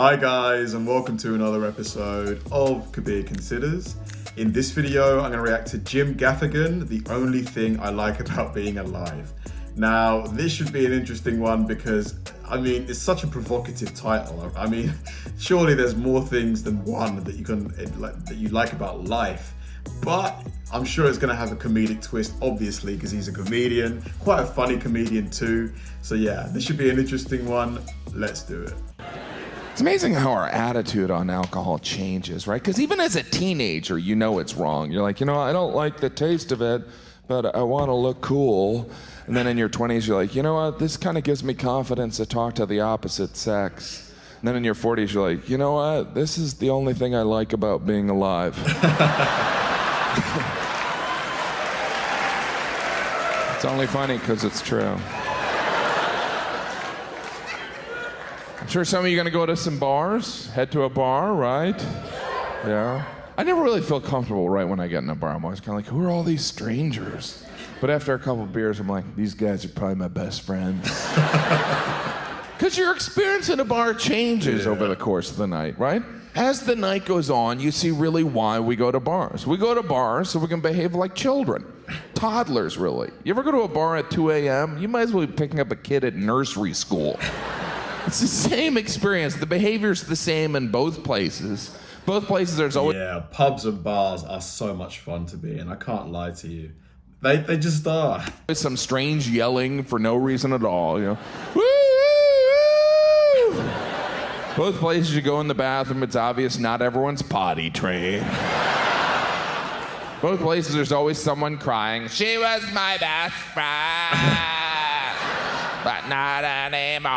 Hi guys, and welcome to another episode of Kabir Considers. In this video, I'm going to react to Jim Gaffigan, The Only Thing I Like About Being Alive. Now, this should be an interesting one because, it's such a provocative title. Surely there's more things than one that you like about life. But I'm sure it's going to have a comedic twist, obviously, because he's a comedian, quite a funny comedian too. So yeah, this should be an interesting one. Let's do it. It's amazing how our attitude on alcohol changes, right? Because even as a teenager, you know it's wrong. You're like, I don't like the taste of it, but I want to look cool. And then in your 20s, you're like, you know what? This kind of gives me confidence to talk to the opposite sex. And then in your 40s, you're like, you know what? This is the only thing I like about being alive. It's only funny because it's true. I'm sure some of you are gonna go to some bars, head to a bar, right? Yeah. I never really feel comfortable right when I get in a bar. I'm always kind of like, who are all these strangers? But after a couple of beers, I'm like, these guys are probably my best friends. Because your experience in a bar changes over the course of the night, right? As the night goes on, you see really why we go to bars. We go to bars so we can behave like children. Toddlers, really. You ever go to a bar at 2 a.m.? You might as well be picking up a kid at nursery school. It's the same experience. The behavior's the same in both places. Both places there's always... Yeah, pubs and bars are so much fun to be in. I can't lie to you. They just are. some strange yelling for no reason at all, Woo! Both places you go in the bathroom, it's obvious not everyone's potty trained. Both places there's always someone crying, she was my best friend, but not anymore.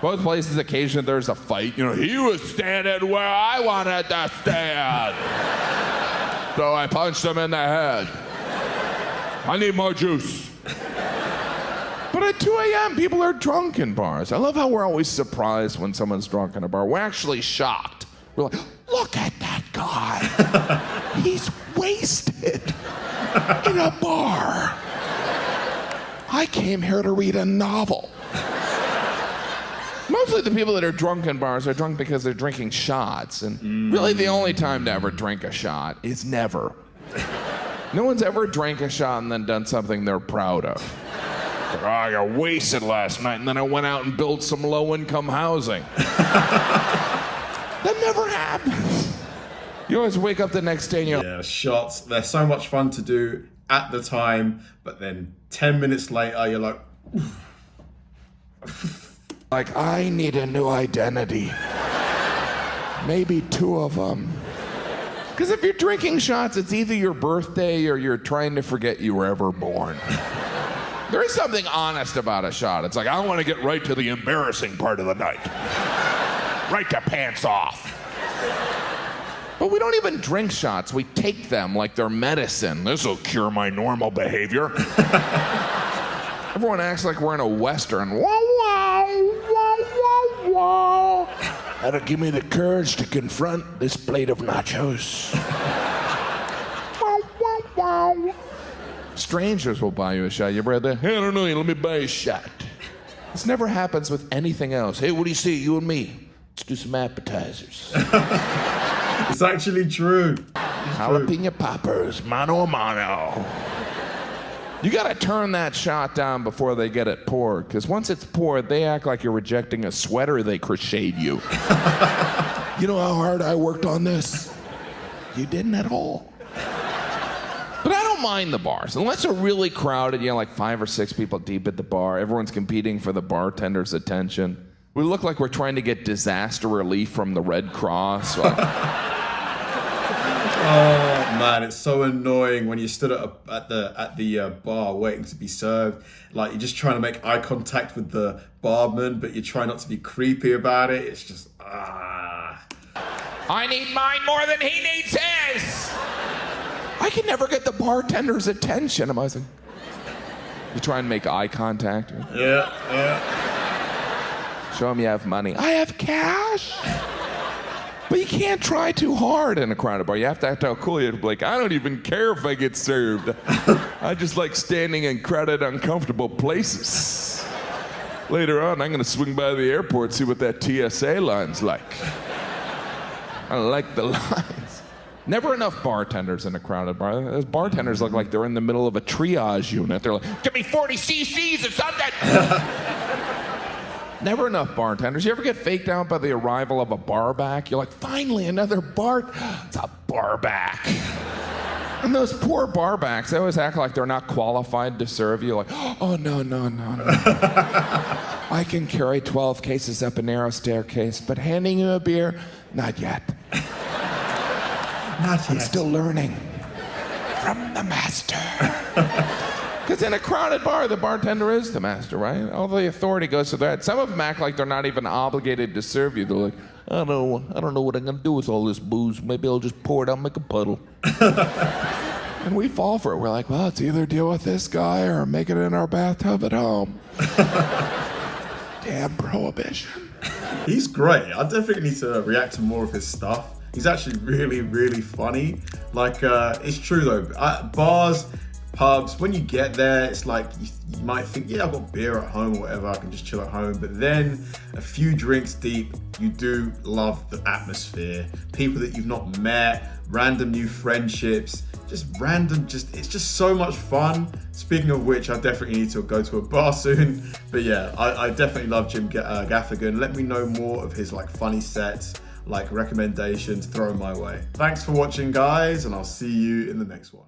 Both places occasionally there's a fight, he was standing where I wanted to stand. So I punched him in the head. I need more juice. But at 2 a.m., people are drunk in bars. I love how we're always surprised when someone's drunk in a bar. We're actually shocked. We're like, look at that guy. He's wasted in a bar. I came here to read a novel. Mostly the people that are drunk in bars are drunk because they're drinking shots. And really the only time to ever drink a shot is never. No one's ever drank a shot and then done something they're proud of. Like, I got wasted last night and then I went out and built some low-income housing. That never happens. You always wake up the next day and you're Yeah, shots, they're so much fun to do at the time, but then 10 minutes later, you're like... like, I need a new identity. Maybe 2 of them. Because if you're drinking shots, it's either your birthday or you're trying to forget you were ever born. There is something honest about a shot. It's like, I want to get right to the embarrassing part of the night. Right to pants off. But we don't even drink shots. We take them like they're medicine. This will cure my normal behavior. Everyone acts like we're in a Western. Wow, wow, wow, wow, wow. That'll give me the courage to confront this plate of nachos. Wow, wow, wow. Strangers will buy you a shot. You ever had that? Hey, I don't know, let me buy you a shot. This never happens with anything else. Hey, what do you see, you and me? Let's do some appetizers. It's actually true. Jalapeno poppers, mano a mano. You gotta turn that shot down before they get it poured, because once it's poured, they act like you're rejecting a sweater they crocheted you. You know how hard I worked on this? You didn't at all. But I don't mind the bars. Unless they're really crowded, like 5 or 6 people deep at the bar, everyone's competing for the bartender's attention. We look like we're trying to get disaster relief from the Red Cross. Oh man, it's so annoying when you stood at the bar waiting to be served. Like, you're just trying to make eye contact with the barman, but you try not to be creepy about it. It's just, I need mine more than he needs his. I can never get the bartender's attention. I'm always like, you try and make eye contact. Yeah. Show him you have money. I have cash. But you can't try too hard in a crowded bar. You have to act how cool you are. Like, I don't even care if I get served. I just like standing in crowded, uncomfortable places. Later on, I'm gonna swing by the airport, see what that TSA line's like. I like the lines. Never enough bartenders in a crowded bar. Those bartenders look like they're in the middle of a triage unit. They're like, give me 40 cc's or something. Never enough bartenders. You ever get faked out by the arrival of a barback? You're like, finally, another bar. It's a barback. And those poor barbacks, they always act like they're not qualified to serve you. Like, oh, no. I can carry 12 cases up a narrow staircase, but handing you a beer, not yet. Not yet. I'm still learning from the master. Because in a crowded bar, the bartender is the master, right? All the authority goes to that. Some of them act like they're not even obligated to serve you. They're like, I don't know what I'm gonna do with all this booze. Maybe I'll just pour it out and make a puddle. And we fall for it. We're like, well, it's either deal with this guy or make it in our bathtub at home. Damn prohibition. He's great. I definitely need to react to more of his stuff. He's actually really, really funny. Like, it's true though. Bars, pubs, when you get there, it's like you might think, yeah, I've got beer at home or whatever, I can just chill at home. But then a few drinks deep, you do love the atmosphere. People that you've not met, random new friendships, it's just so much fun. Speaking of which, I definitely need to go to a bar soon. But yeah, I definitely love Jim Gaffigan. Let me know more of his like funny sets, like recommendations, throw them my way. Thanks for watching, guys, and I'll see you in the next one.